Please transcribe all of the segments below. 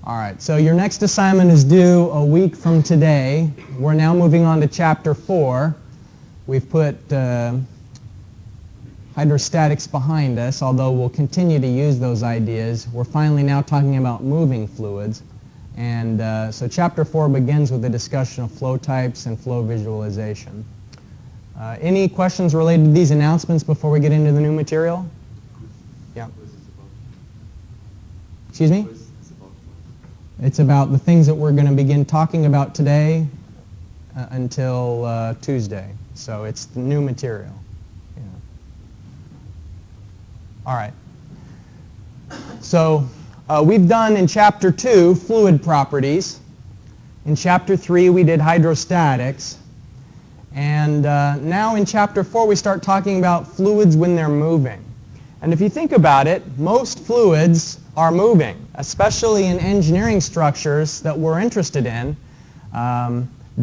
All right, so your next assignment is due a week from today. We're now moving on to Chapter 4. We've put hydrostatics behind us, although we'll continue to use those ideas. We're finally now talking about moving fluids. And so Chapter 4 begins with a discussion of flow types and flow visualization. Any questions related to these announcements before we get into the new material? Yeah. Excuse me? It's about the things that we're going to begin talking about today until Tuesday. So it's the new material. Yeah. All right. So we've done in Chapter 2 fluid properties. In Chapter 3 we did hydrostatics. And now in Chapter 4 we start talking about fluids when they're moving. And if you think about it, most fluids are moving, especially in engineering structures that we're interested in.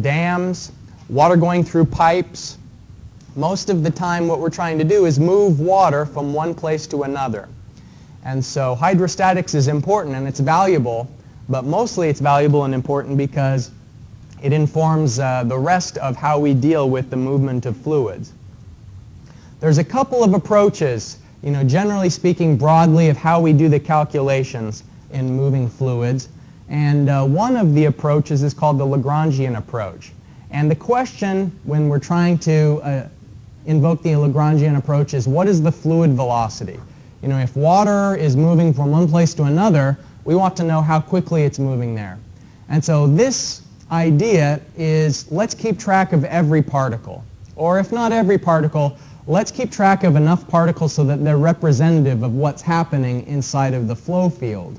Dams, water going through pipes. Most of the time what we're trying to do is move water from one place to another. And so hydrostatics is important and it's valuable, but mostly it's valuable and important because it informs the rest of how we deal with the movement of fluids. There's a couple of approaches, generally speaking broadly, of how we do the calculations in moving fluids. And one of the approaches is called the Lagrangian approach. And the question when we're trying to invoke the Lagrangian approach is, what is the fluid velocity? If water is moving from one place to another, we want to know how quickly it's moving there. And so this idea is, let's keep track of every particle. Or if not every particle, let's keep track of enough particles so that they're representative of what's happening inside of the flow field.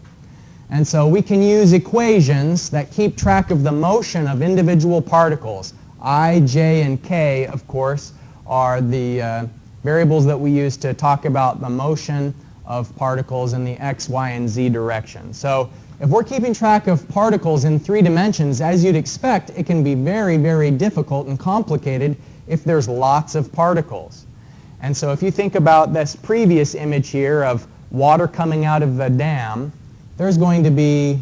And so we can use equations that keep track of the motion of individual particles. I, J, and K, of course, are the variables that we use to talk about the motion of particles in the X, Y, and Z direction. So if we're keeping track of particles in 3 dimensions, as you'd expect, it can be very, very difficult and complicated if there's lots of particles. And so if you think about this previous image here of water coming out of the dam, there's going to be,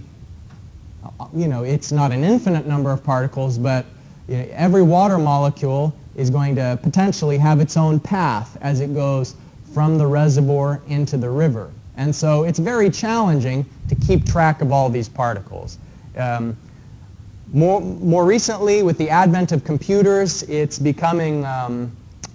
it's not an infinite number of particles, but every water molecule is going to potentially have its own path as it goes from the reservoir into the river. And so it's very challenging to keep track of all these particles. More recently, with the advent of computers, it's becoming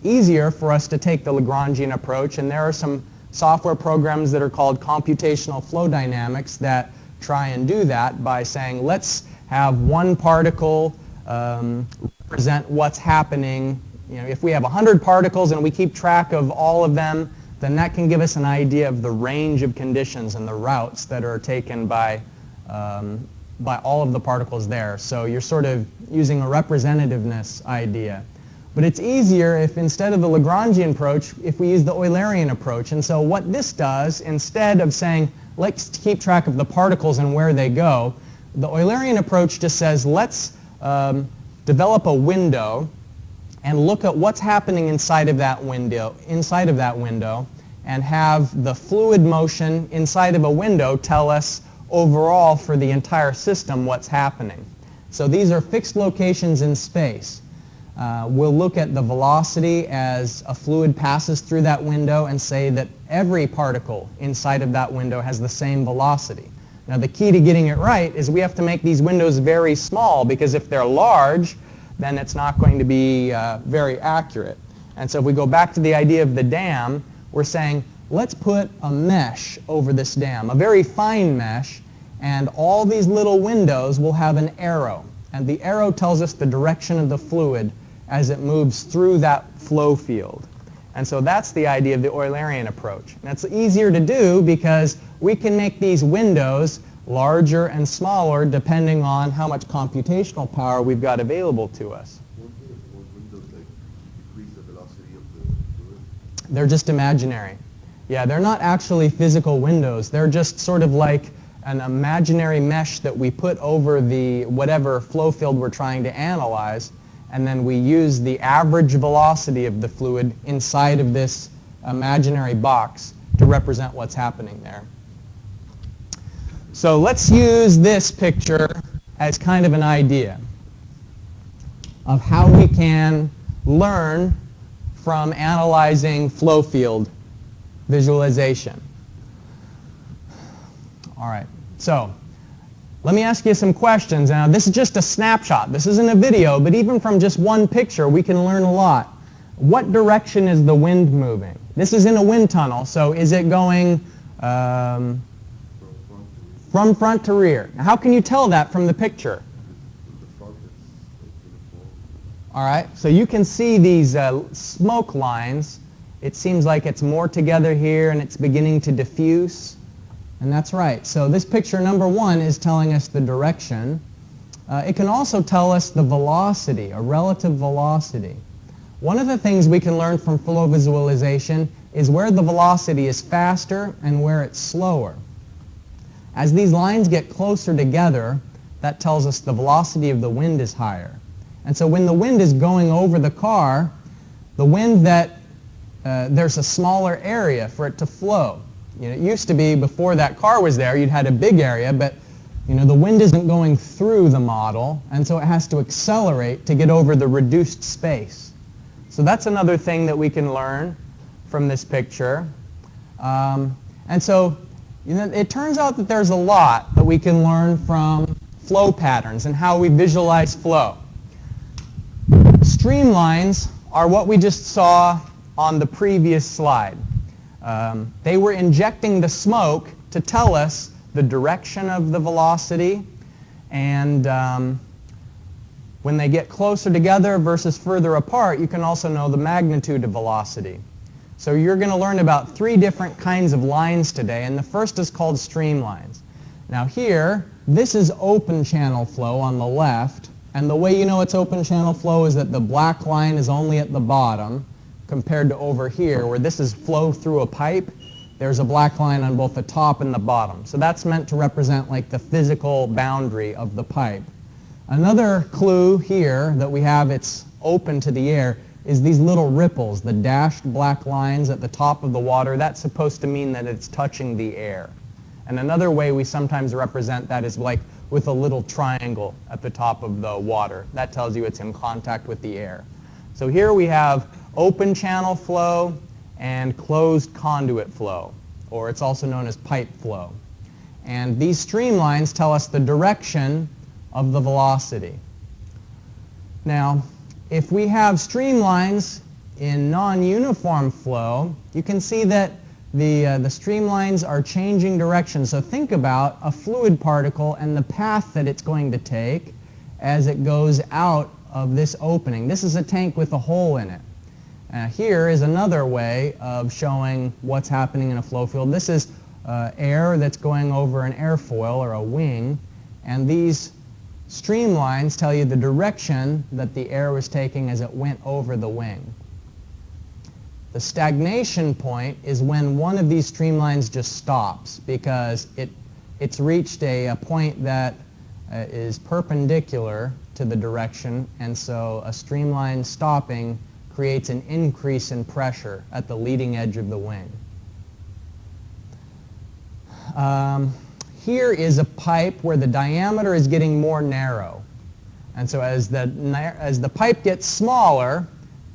easier for us to take the Lagrangian approach, and there are some software programs that are called computational flow dynamics that try and do that by saying, let's have one particle represent what's happening. If we have 100 particles and we keep track of all of them, then that can give us an idea of the range of conditions and the routes that are taken by all of the particles there. So you're sort of using a representativeness idea. But it's easier if instead of the Lagrangian approach, if we use the Eulerian approach. And so what this does, instead of saying, let's keep track of the particles and where they go, the Eulerian approach just says, let's develop a window and look at what's happening inside of that window, and have the fluid motion inside of a window tell us overall for the entire system what's happening. So these are fixed locations in space. We'll look at the velocity as a fluid passes through that window and say that every particle inside of that window has the same velocity. Now the key to getting it right is we have to make these windows very small, because if they're large, then it's not going to be very accurate. And so if we go back to the idea of the dam, we're saying, let's put a mesh over this dam, a very fine mesh, and all these little windows will have an arrow. And the arrow tells us the direction of the fluid as it moves through that flow field. And so that's the idea of the Eulerian approach. And it's easier to do because we can make these windows larger and smaller depending on how much computational power we've got available to us. Won't windows decrease the velocity of the fluid? They're just imaginary. Yeah, they're not actually physical windows. They're just sort of like an imaginary mesh that we put over the whatever flow field we're trying to analyze, and then we use the average velocity of the fluid inside of this imaginary box to represent what's happening there. So let's use this picture as kind of an idea of how we can learn from analyzing flow field visualization. All right, so let me ask you some questions. Now, this is just a snapshot. This isn't a video, but even from just one picture, we can learn a lot. What direction is the wind moving? This is in a wind tunnel, so is it going from front to rear? Now, how can you tell that from the picture? All right, so you can see these smoke lines. It seems like it's more together here and it's beginning to diffuse. And that's right. So this picture number 1 is telling us the direction. It can also tell us the velocity, a relative velocity. One of the things we can learn from flow visualization is where the velocity is faster and where it's slower. As these lines get closer together, that tells us the velocity of the wind is higher. And so when the wind is going over the car, the wind there's a smaller area for it to flow. You know, it used to be before that car was there, you'd had a big area, but the wind isn't going through the model, and so it has to accelerate to get over the reduced space. So that's another thing that we can learn from this picture. And so it turns out that there's a lot that we can learn from flow patterns and how we visualize flow. Streamlines are what we just saw on the previous slide. They were injecting the smoke to tell us the direction of the velocity, and when they get closer together versus further apart, you can also know the magnitude of velocity. So you're going to learn about 3 different kinds of lines today, and the first is called streamlines. Now here, this is open channel flow on the left, and the way you know it's open channel flow is that the black line is only at the bottom compared to over here where this is flow through a pipe. There's a black line on both the top and the bottom. So that's meant to represent like the physical boundary of the pipe. Another clue here that we have it's open to the air is these little ripples, the dashed black lines at the top of the water. That's supposed to mean that it's touching the air. And another way we sometimes represent that is like with a little triangle at the top of the water. That tells you it's in contact with the air. So here we have open channel flow and closed conduit flow, or it's also known as pipe flow. And these streamlines tell us the direction of the velocity. Now, if we have streamlines in non-uniform flow, you can see that the streamlines are changing direction. So think about a fluid particle and the path that it's going to take as it goes out of this opening. This is a tank with a hole in it. Here is another way of showing what's happening in a flow field. This is air that's going over an airfoil or a wing, and these streamlines tell you the direction that the air was taking as it went over the wing. The stagnation point is when one of these streamlines just stops because it's reached a point that is perpendicular to the direction, and so a streamline stopping creates an increase in pressure at the leading edge of the wing. Here is a pipe where the diameter is getting more narrow. And so as the pipe gets smaller,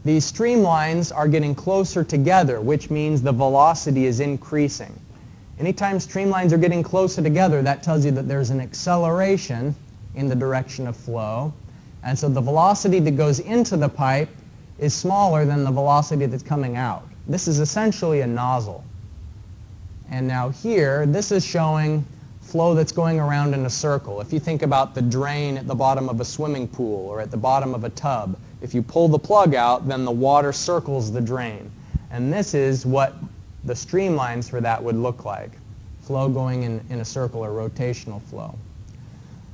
these streamlines are getting closer together, which means the velocity is increasing. Anytime streamlines are getting closer together, that tells you that there's an acceleration in the direction of flow. And so the velocity that goes into the pipe is smaller than the velocity that's coming out. This is essentially a nozzle. And now here, this is showing flow that's going around in a circle. If you think about the drain at the bottom of a swimming pool or at the bottom of a tub, if you pull the plug out, then the water circles the drain. And this is what the streamlines for that would look like. Flow going in a circle or rotational flow.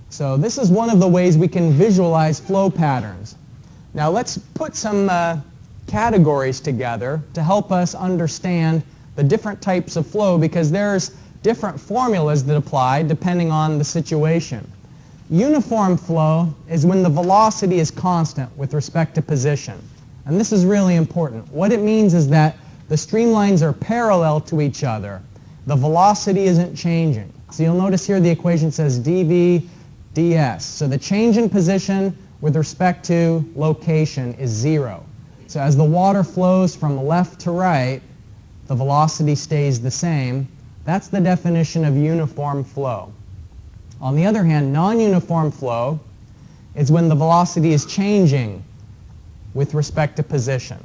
So this is one of the ways we can visualize flow patterns. Now let's put some categories together to help us understand the different types of flow, because there's different formulas that apply depending on the situation. Uniform flow is when the velocity is constant with respect to position. And this is really important. What it means is that the streamlines are parallel to each other. The velocity isn't changing. So you'll notice here the equation says dv ds. So the change in position with respect to location is 0. So as the water flows from left to right, the velocity stays the same. That's the definition of uniform flow. On the other hand, non-uniform flow is when the velocity is changing with respect to position.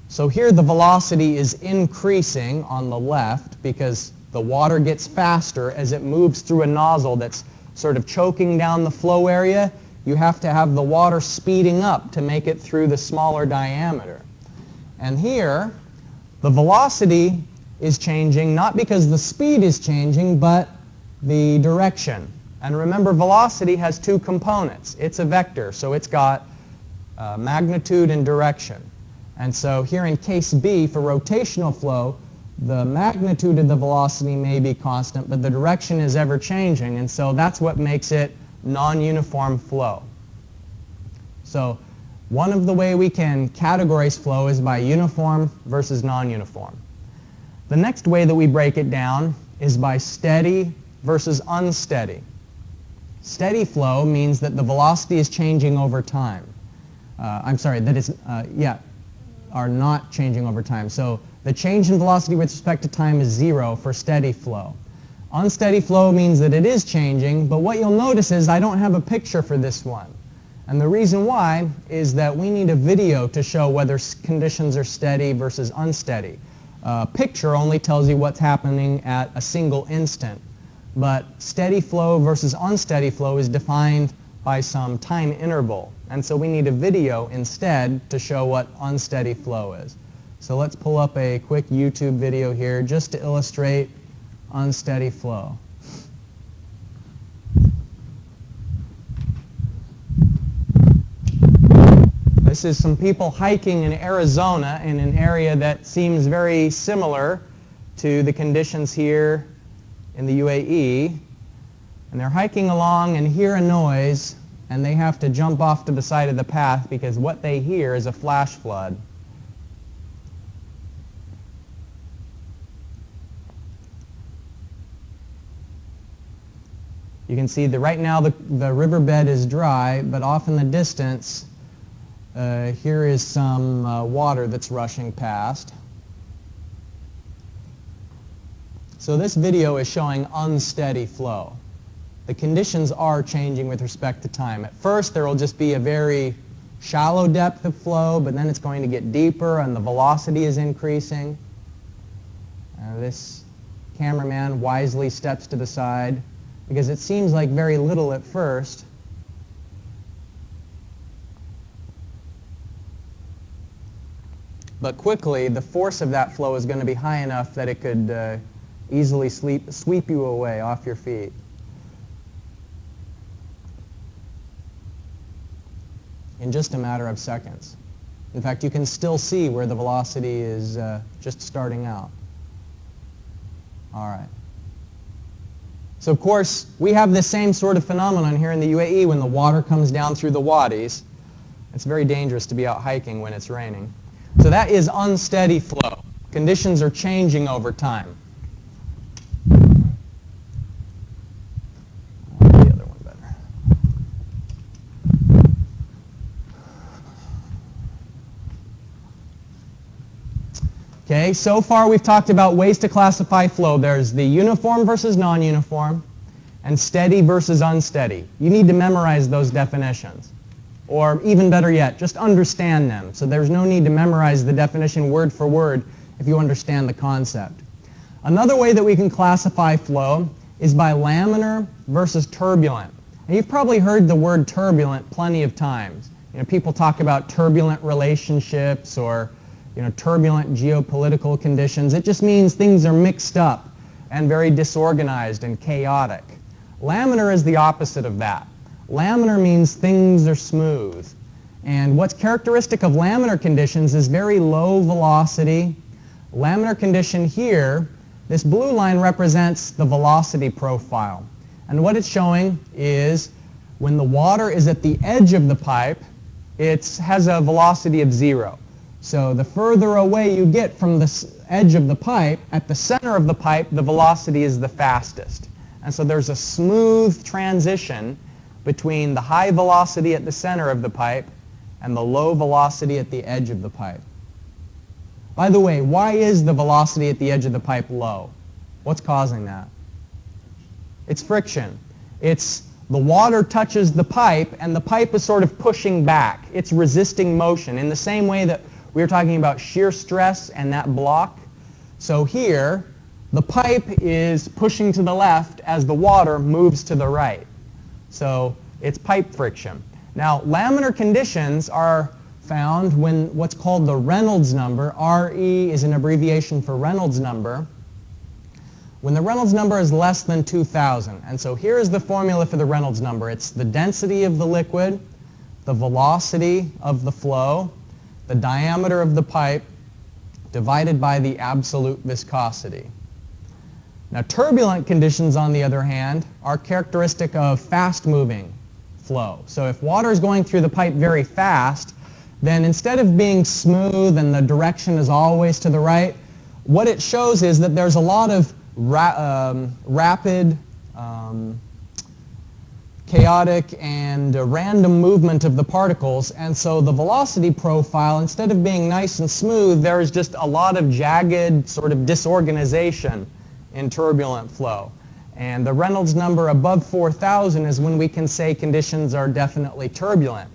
So here the velocity is increasing on the left because the water gets faster as it moves through a nozzle that's sort of choking down the flow area. You have to have the water speeding up to make it through the smaller diameter. And here, the velocity is changing not because the speed is changing, but the direction. And remember, velocity has two components. It's a vector, so it's got magnitude and direction. And so here in case B, for rotational flow, the magnitude of the velocity may be constant, but the direction is ever changing, and so that's what makes it non-uniform flow. So one of the way we can categorize flow is by uniform versus non-uniform. The next way that we break it down is by steady versus unsteady. Steady flow means that the velocity is changing over time. Are not changing over time. So the change in velocity with respect to time is 0 for steady flow. Unsteady flow means that it is changing, but what you'll notice is I don't have a picture for this one. And the reason why is that we need a video to show whether conditions are steady versus unsteady. A picture only tells you what's happening at a single instant, but steady flow versus unsteady flow is defined by some time interval. And so we need a video instead to show what unsteady flow is. So let's pull up a quick YouTube video here just to illustrate unsteady flow. This is some people hiking in Arizona in an area that seems very similar to the conditions here in the UAE. And they're hiking along and hear a noise, and they have to jump off to the side of the path because what they hear is a flash flood. You can see that right now the riverbed is dry, but off in the distance here is some water that's rushing past. So this video is showing unsteady flow. The conditions are changing with respect to time. At first there will just be a very shallow depth of flow, but then it's going to get deeper and the velocity is increasing. This cameraman wisely steps to the side because it seems like very little at first. But quickly the force of that flow is going to be high enough that it could easily sweep you away off your feet. In just a matter of seconds. In fact, you can still see where the velocity is just starting out. All right. So of course, we have the same sort of phenomenon here in the UAE when the water comes down through the wadis. It's very dangerous to be out hiking when it's raining. So that is unsteady flow. Conditions are changing over time. Okay, so far we've talked about ways to classify flow. There's the uniform versus non-uniform, and steady versus unsteady. You need to memorize those definitions. Or even better yet, just understand them. So there's no need to memorize the definition word for word if you understand the concept. Another way that we can classify flow is by laminar versus turbulent. And you've probably heard the word turbulent plenty of times. You know, people talk about turbulent relationships or turbulent geopolitical conditions. It just means things are mixed up and very disorganized and chaotic. Laminar is the opposite of that. Laminar means things are smooth. And what's characteristic of laminar conditions is very low velocity. Laminar condition here, this blue line represents the velocity profile. And what it's showing is when the water is at the edge of the pipe, it has a velocity of 0. So the further away you get from the edge of the pipe, at the center of the pipe, the velocity is the fastest. And so there's a smooth transition between the high velocity at the center of the pipe and the low velocity at the edge of the pipe. By the way, why is the velocity at the edge of the pipe low? What's causing that? It's friction. It's the water touches the pipe, and the pipe is sort of pushing back. It's resisting motion in the same way that we were talking about shear stress and that block. So here, the pipe is pushing to the left as the water moves to the right. So it's pipe friction. Now, laminar conditions are found when what's called the Reynolds number, RE is an abbreviation for Reynolds number, when the Reynolds number is less than 2,000. And so here is the formula for the Reynolds number. It's the density of the liquid, the velocity of the flow, the diameter of the pipe, divided by the absolute viscosity. Now, turbulent conditions, on the other hand, are characteristic of fast-moving flow. So if water is going through the pipe very fast, then instead of being smooth and the direction is always to the right, what it shows is that there's a lot of rapid, chaotic, and random movement of the particles, and so the velocity profile, instead of being nice and smooth, there is just a lot of jagged sort of disorganization in turbulent flow. And the Reynolds number above 4,000 is when we can say conditions are definitely turbulent.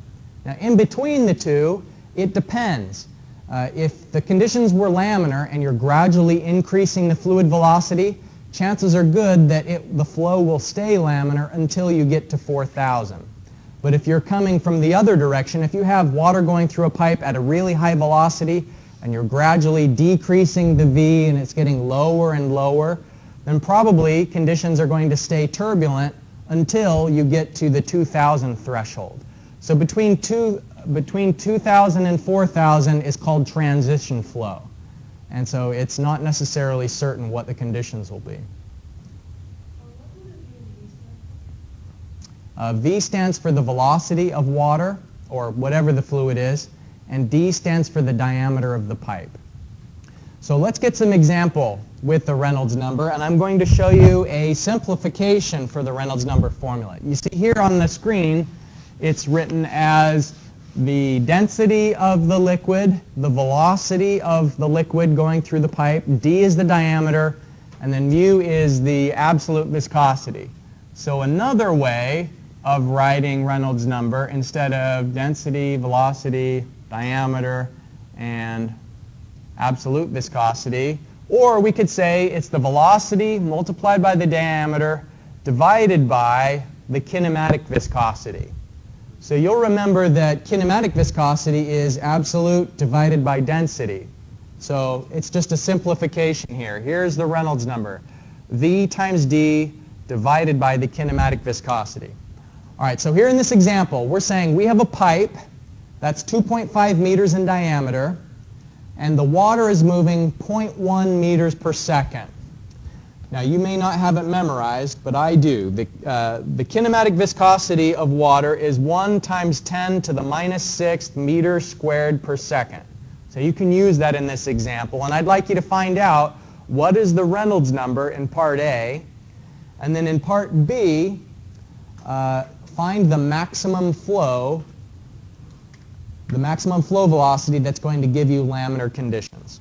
Now, in between the two, it depends. If the conditions were laminar and you're gradually increasing the fluid velocity, chances are good that the flow will stay laminar until you get to 4,000. But if you're coming from the other direction, if you have water going through a pipe at a really high velocity and you're gradually decreasing the V and it's getting lower and lower, then probably conditions are going to stay turbulent until you get to the 2,000 threshold. So between 2,000 and 4,000 is called transition flow. And so it's not necessarily certain what the conditions will be. V stands for the velocity of water, or whatever the fluid is, and D stands for the diameter of the pipe. So let's get some example with the Reynolds number, and I'm going to show you a simplification for the Reynolds number formula. You see here on the screen, it's written as the density of the liquid, the velocity of the liquid going through the pipe, D is the diameter, and then mu is the absolute viscosity. So another way of writing Reynolds number, instead of density, velocity, diameter, and absolute viscosity, or we could say it's the velocity multiplied by the diameter divided by the kinematic viscosity. So you'll remember that kinematic viscosity is absolute divided by density. So it's just a simplification here. Here's the Reynolds number. V times D divided by the kinematic viscosity. All right, so here in this example, we're saying we have a pipe that's 2.5 meters in diameter, and the water is moving 0.1 meters per second. Now, you may not have it memorized, but I do. The kinematic viscosity of water is 1 times 10 to the minus 6 meters squared per second. So you can use that in this example, and I'd like you to find out what is the Reynolds number in part A, and then in part B, find the maximum flow velocity that's going to give you laminar conditions.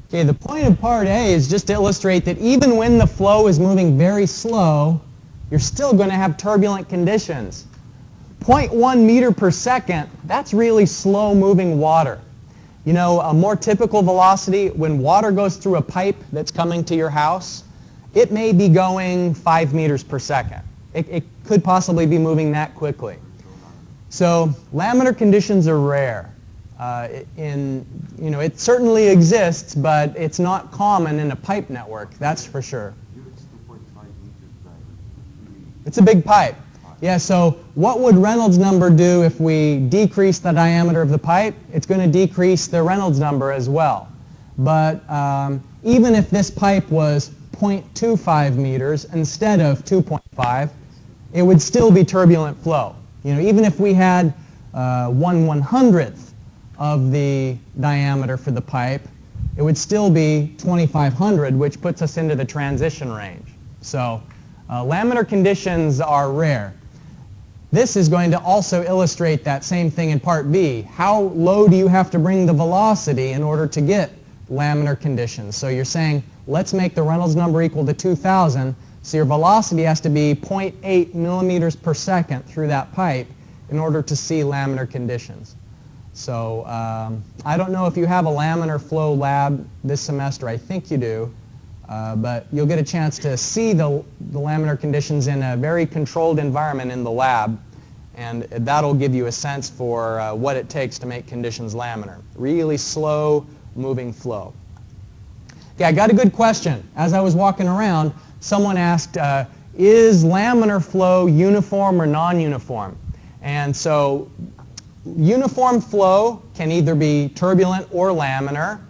Okay, the point of part A is just to illustrate that even when the flow is moving very slow, you're still going to have turbulent conditions. 0.1 meter per second, that's really slow moving water. You know, a more typical velocity, when water goes through a pipe that's coming to your house, it may be going 5 meters per second. It could possibly be moving that quickly. So laminar conditions are rare. It certainly exists, but it's not common in a pipe network, that's for sure. It's a big pipe. Yeah, so what would Reynolds number do if we decrease the diameter of the pipe? It's going to decrease the Reynolds number as well. but even if this pipe was 0.25 meters instead of 2.5, it would still be turbulent flow. Even if we had 1/100th of the diameter for the pipe, it would still be 2,500, which puts us into the transition range. So laminar conditions are rare. This is going to also illustrate that same thing in part B. How low do you have to bring the velocity in order to get laminar conditions? So you're saying, let's make the Reynolds number equal to 2,000, so your velocity has to be 0.8 millimeters per second through that pipe in order to see laminar conditions. So I don't know if you have a laminar flow lab this semester. I think you do. But you'll get a chance to see the laminar conditions in a very controlled environment in the lab, and that'll give you a sense for what it takes to make conditions laminar. Really slow moving flow. Okay, I got a good question. As I was walking around, someone asked, is laminar flow uniform or non-uniform? And so uniform flow can either be turbulent or laminar.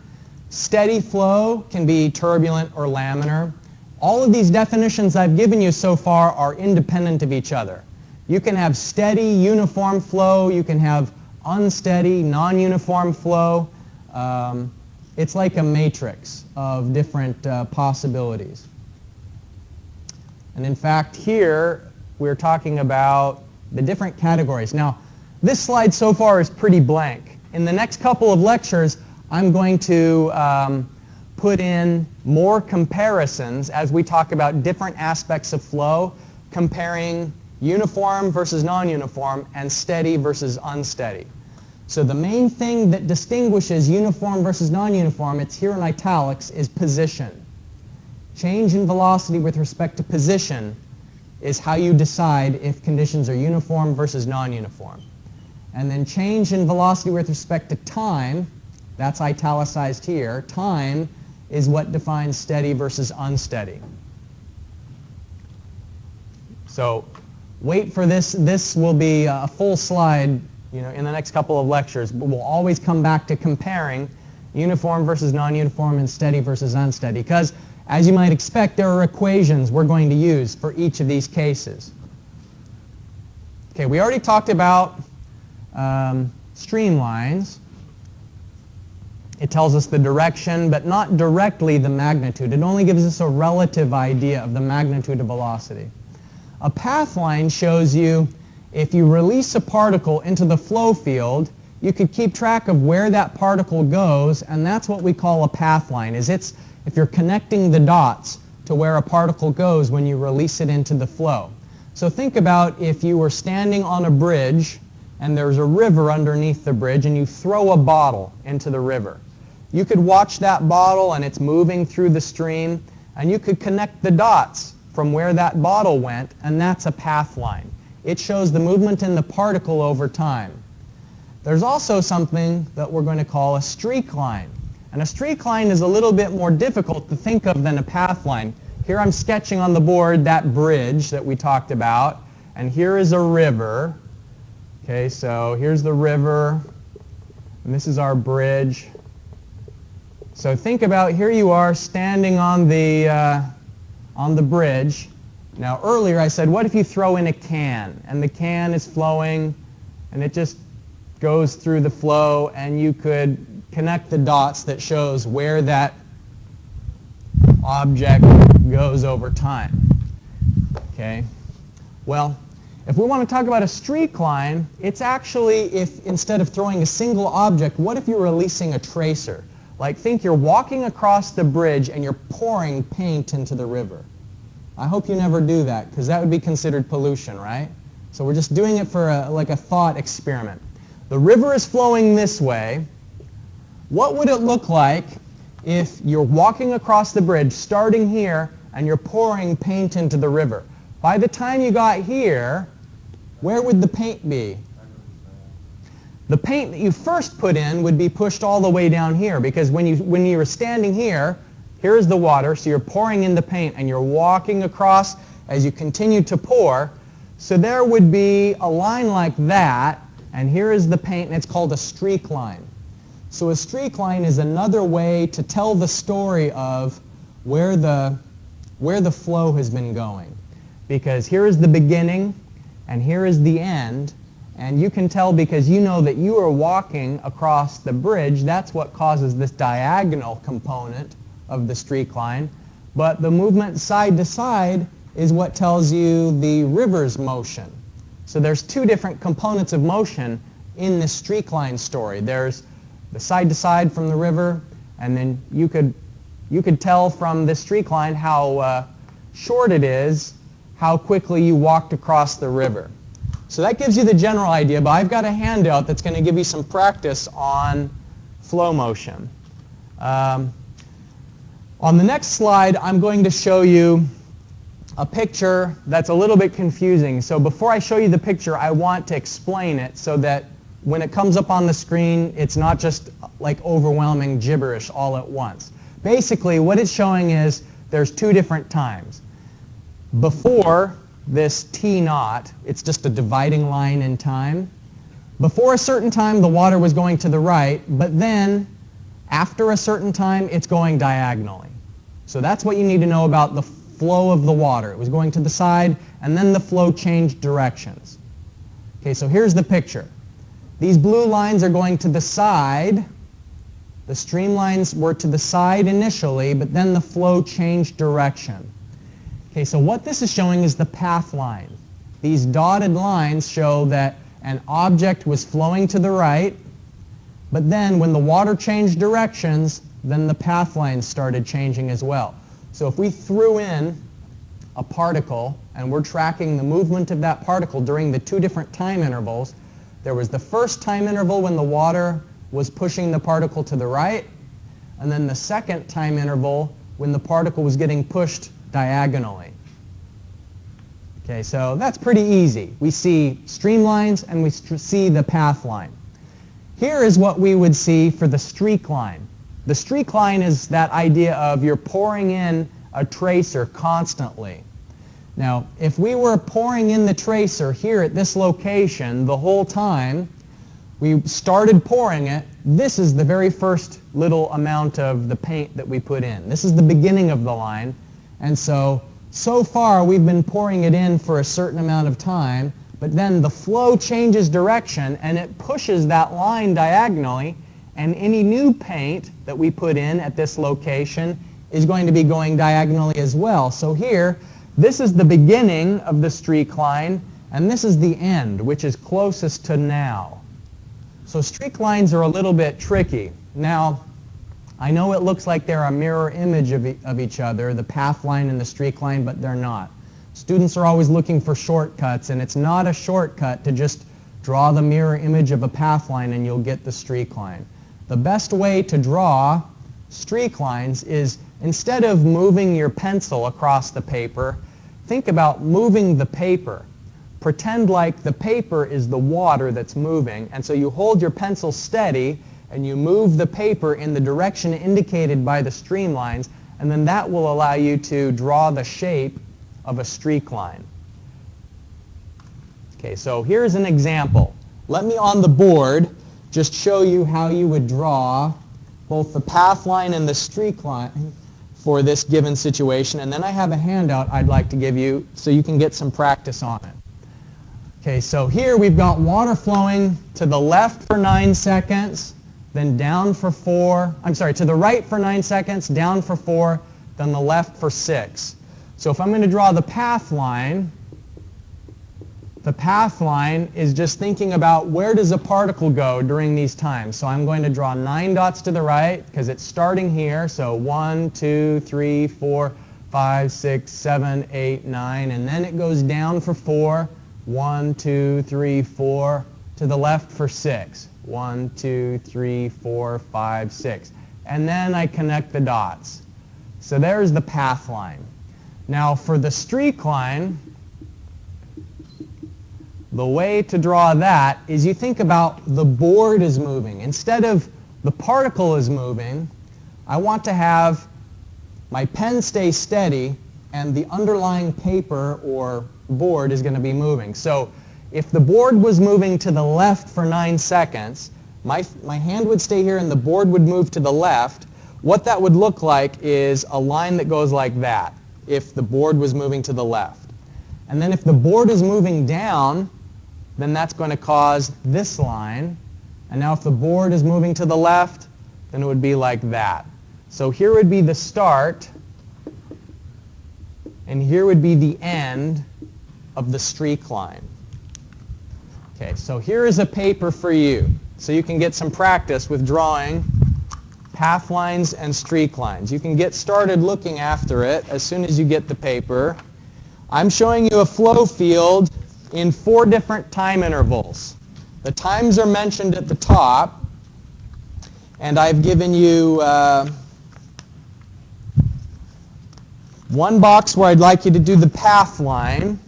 Steady flow can be turbulent or laminar. All of these definitions I've given you so far are independent of each other. You can have steady, uniform flow. You can have unsteady, non-uniform flow. It's like a matrix of different possibilities. And in fact, here we're talking about the different categories. Now, this slide so far is pretty blank. In the next couple of lectures, I'm going to put in more comparisons as we talk about different aspects of flow, comparing uniform versus non-uniform and steady versus unsteady. So the main thing that distinguishes uniform versus non-uniform, it's here in italics, is position. Change in velocity with respect to position is how you decide if conditions are uniform versus non-uniform. And then change in velocity with respect to time, that's italicized here. Time is what defines steady versus unsteady. So wait for this. This will be a full slide, in the next couple of lectures. But we'll always come back to comparing uniform versus non-uniform and steady versus unsteady. Because, as you might expect, there are equations we're going to use for each of these cases. Okay, we already talked about streamlines. It tells us the direction, but not directly the magnitude. It only gives us a relative idea of the magnitude of velocity. A pathline shows you if you release a particle into the flow field, you could keep track of where that particle goes, and that's what we call a pathline. If you're connecting the dots to where a particle goes when you release it into the flow. So think about if you were standing on a bridge and there's a river underneath the bridge and you throw a bottle into the river. You could watch that bottle and it's moving through the stream, and you could connect the dots from where that bottle went, and that's a path line. It shows the movement in the particle over time. There's also something that we're going to call a streak line. And a streak line is a little bit more difficult to think of than a path line. Here I'm sketching on the board that bridge that we talked about, and here is a river. Okay, so here's the river, and this is our bridge. So think about, here you are standing on the bridge. Now earlier I said, what if you throw in a can, and the can is flowing, and it just goes through the flow, and you could connect the dots that shows where that object goes over time. Okay? Well, if we want to talk about a streak line, it's actually, if instead of throwing a single object, what if you're releasing a tracer? Like, think you're walking across the bridge and you're pouring paint into the river. I hope you never do that, because that would be considered pollution, right? So we're just doing it for like a thought experiment. The river is flowing this way. What would it look like if you're walking across the bridge, starting here, and you're pouring paint into the river? By the time you got here, where would the paint be? The paint that you first put in would be pushed all the way down here, because when you were standing here, here's the water, so you're pouring in the paint and you're walking across as you continue to pour. So there would be a line like that, and here is the paint, and it's called a streak line. So a streak line is another way to tell the story of where the flow has been going. Because here is the beginning and here is the end, and you can tell because you know that you are walking across the bridge. That's what causes this diagonal component of the streak line. But the movement side to side is what tells you the river's motion. So there's two different components of motion in this streak line story. There's the side to side from the river, and then you could tell from this streak line how short it is, how quickly you walked across the river. So that gives you the general idea, but I've got a handout that's going to give you some practice on flow motion. On the next slide, I'm going to show you a picture that's a little bit confusing. So before I show you the picture, I want to explain it so that when it comes up on the screen, it's not just like overwhelming gibberish all at once. Basically, what it's showing is there's two different times. Before this T0, it's just a dividing line in time. Before a certain time, the water was going to the right, but then after a certain time, it's going diagonally. So that's what you need to know about the flow of the water. It was going to the side, and then the flow changed directions. Okay, so here's the picture. These blue lines are going to the side. The streamlines were to the side initially, but then the flow changed direction. Okay, so what this is showing is the path line. These dotted lines show that an object was flowing to the right, but then when the water changed directions, then the path lines started changing as well. So if we threw in a particle and we're tracking the movement of that particle during the two different time intervals, there was the first time interval when the water was pushing the particle to the right, and then the second time interval when the particle was getting pushed diagonally. Okay, so that's pretty easy. We see streamlines and we see the path line. Here is what we would see for the streak line. The streak line is that idea of you're pouring in a tracer constantly. Now, if we were pouring in the tracer here at this location the whole time, we started pouring it, this is the very first little amount of the paint that we put in. This is the beginning of the line, and so far we've been pouring it in for a certain amount of time, but then the flow changes direction and it pushes that line diagonally, and any new paint that we put in at this location is going to be going diagonally as well. So here, this is the beginning of the streak line, and this is the end, which is closest to now. So streak lines are a little bit tricky. Now, I know it looks like they're a mirror image of each other, the path line and the streak line, but they're not. Students are always looking for shortcuts, and it's not a shortcut to just draw the mirror image of a path line and you'll get the streak line. The best way to draw streak lines is, instead of moving your pencil across the paper, think about moving the paper. Pretend like the paper is the water that's moving, and so you hold your pencil steady and you move the paper in the direction indicated by the streamlines, and then that will allow you to draw the shape of a streak line. Okay, so here's an example. Let me on the board just show you how you would draw both the path line and the streak line for this given situation, and then I have a handout I'd like to give you so you can get some practice on it. Okay, so here we've got water flowing to the left for 9 seconds, then down for 4, to the right for 9 seconds, down for 4, then the left for 6. So if I'm going to draw the path line is just thinking about where does a particle go during these times. So I'm going to draw 9 dots to the right because it's starting here. So 1, 2, 3, 4, 5, 6, 7, 8, 9, and then it goes down for 4. 1, 2, 3, 4, to the left for 6. 1, 2, 3, 4, 5, 6. And then I connect the dots. So there's the path line. Now for the streak line, the way to draw that is you think about the board is moving. Instead of the particle is moving, I want to have my pen stay steady and the underlying paper or board is going to be moving. So if the board was moving to the left for 9 seconds, my hand would stay here and the board would move to the left. What that would look like is a line that goes like that if the board was moving to the left. And then if the board is moving down, then that's going to cause this line. And now if the board is moving to the left, then it would be like that. So here would be the start, and here would be the end of the streak line. Okay, so here is a paper for you, so you can get some practice with drawing path lines and streak lines. You can get started looking after it as soon as you get the paper. I'm showing you a flow field in 4 different time intervals. The times are mentioned at the top, and I've given you one box where I'd like you to do the path line,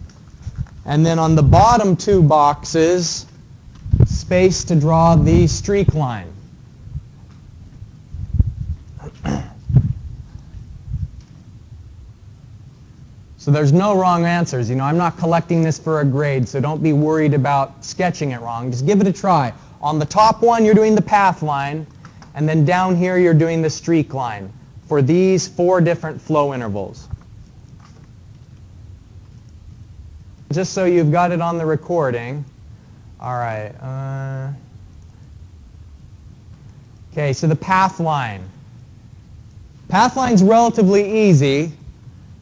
and then on the bottom 2 boxes, space to draw the streak line. So there's no wrong answers. You know, I'm not collecting this for a grade, so don't be worried about sketching it wrong. Just give it a try. On the top one, you're doing the path line, and then down here, you're doing the streak line for these 4 different flow intervals. Just so you've got it on the recording. All right. Okay, so the path line. Path line's relatively easy.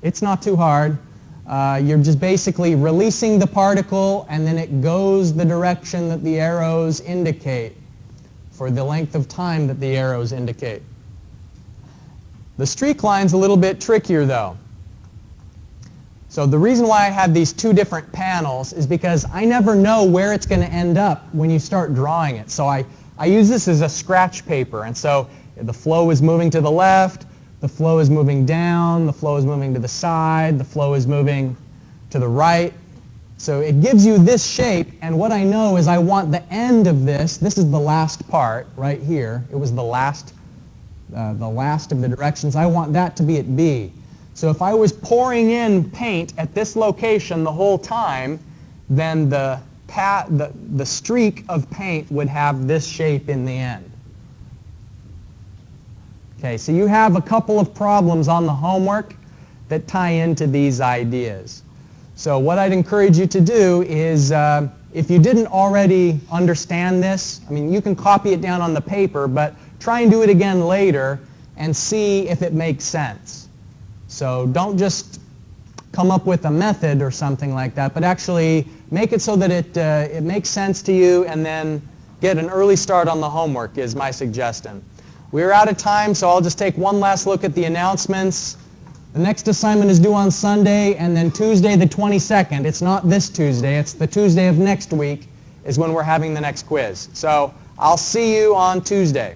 It's not too hard. You're just basically releasing the particle, and then it goes the direction that the arrows indicate for the length of time that the arrows indicate. The streak line's a little bit trickier, though. So the reason why I have these 2 different panels is because I never know where it's going to end up when you start drawing it. So I use this as a scratch paper, and so the flow is moving to the left, the flow is moving down, the flow is moving to the side, the flow is moving to the right. So it gives you this shape, and what I know is I want the end of this. This is the last part right here. It was the last of the directions. I want that to be at B. So if I was pouring in paint at this location the whole time, then the streak of paint would have this shape in the end. Okay, so you have a couple of problems on the homework that tie into these ideas. So what I'd encourage you to do is, if you didn't already understand this, I mean, you can copy it down on the paper, but try and do it again later and see if it makes sense. So don't just come up with a method or something like that, but actually make it so that it makes sense to you, and then get an early start on the homework is my suggestion. We're out of time, so I'll just take one last look at the announcements. The next assignment is due on Sunday, and then Tuesday the 22nd. It's not this Tuesday, it's the Tuesday of next week is when we're having the next quiz. So I'll see you on Tuesday.